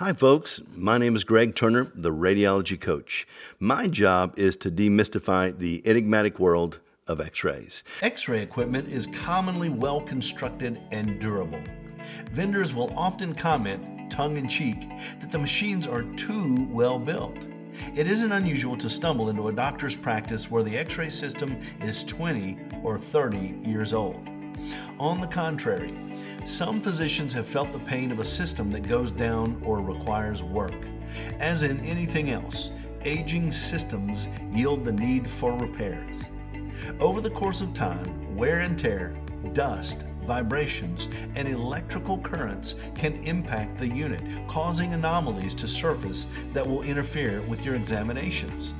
Hi folks, my name is Greg Turner, the Radiology Coach. My job is to demystify the enigmatic world of X-rays. X-ray equipment is commonly well constructed and durable. Vendors will often comment, tongue-in-cheek, that the machines are too well built. It isn't unusual to stumble into a doctor's practice where the X-ray system is 20 or 30 years old. On the contrary, some physicians have felt the pain of a system that goes down or requires work. As in anything else, aging systems yield the need for repairs. Over the course of time, wear and tear, dust, vibrations, and electrical currents can impact the unit, causing anomalies to surface that will interfere with your examinations.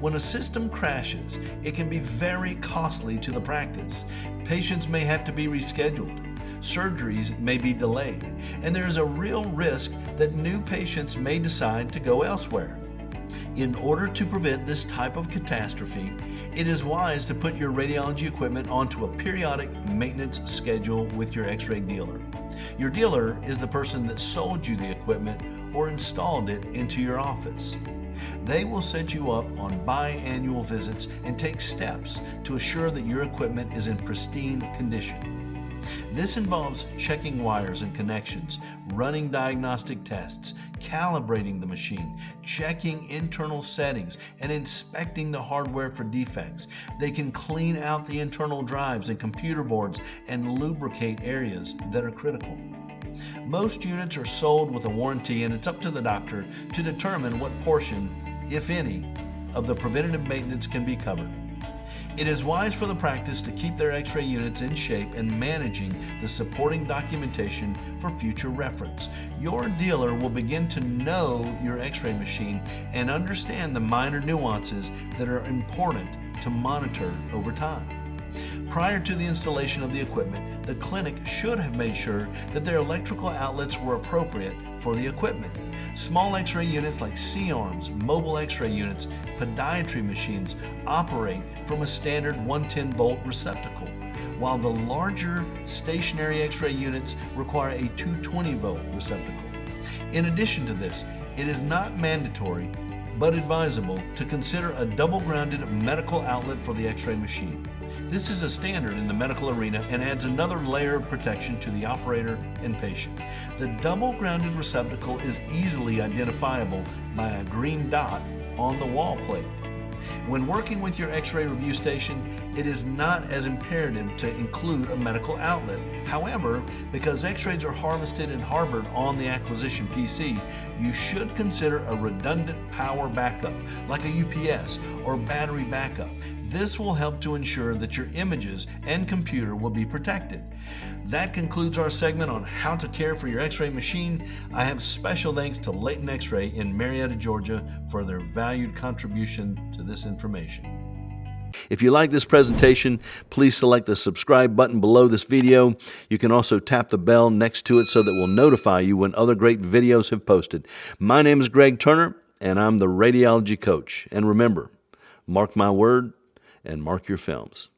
When a system crashes, it can be very costly to the practice. Patients may have to be rescheduled. Surgeries may be delayed, and there is a real risk that new patients may decide to go elsewhere. In order to prevent this type of catastrophe, it is wise to put your radiology equipment onto a periodic maintenance schedule with your X-ray dealer. Your dealer is the person that sold you the equipment or installed it into your office. They will set you up on biannual visits and take steps to assure that your equipment is in pristine condition. This involves checking wires and connections, running diagnostic tests, calibrating the machine, checking internal settings, and inspecting the hardware for defects. They can clean out the internal drives and computer boards and lubricate areas that are critical. Most units are sold with a warranty, and it's up to the doctor to determine what portion, if any, of the preventative maintenance can be covered. It is wise for the practice to keep their X-ray units in shape and managing the supporting documentation for future reference. Your dealer will begin to know your X-ray machine and understand the minor nuances that are important to monitor over time. Prior to the installation of the equipment, the clinic should have made sure that their electrical outlets were appropriate for the equipment. Small X-ray units like C-arms, mobile X-ray units, podiatry machines operate from a standard 110-volt receptacle, while the larger stationary X-ray units require a 220-volt receptacle. In addition to this, it is not mandatory but advisable to consider a double-grounded medical outlet for the X-ray machine. This is a standard in the medical arena and adds another layer of protection to the operator and patient. The double-grounded receptacle is easily identifiable by a green dot on the wall plate. When working with your X-ray review station, it is not as imperative to include a medical outlet. However, because X-rays are harvested and harbored on the acquisition PC, you should consider a redundant power backup, like a UPS or battery backup. This will help to ensure that your images and computer will be protected. That concludes our segment on how to care for your X-ray machine. I have special thanks to Layton X-ray in Marietta, Georgia for their valued contribution to this information. If you like this presentation, please select the subscribe button below this video. You can also tap the bell next to it so that we'll notify you when other great videos have posted. My name is Greg Turner, and I'm the Radiology Coach. And remember, mark my word, and mark your films.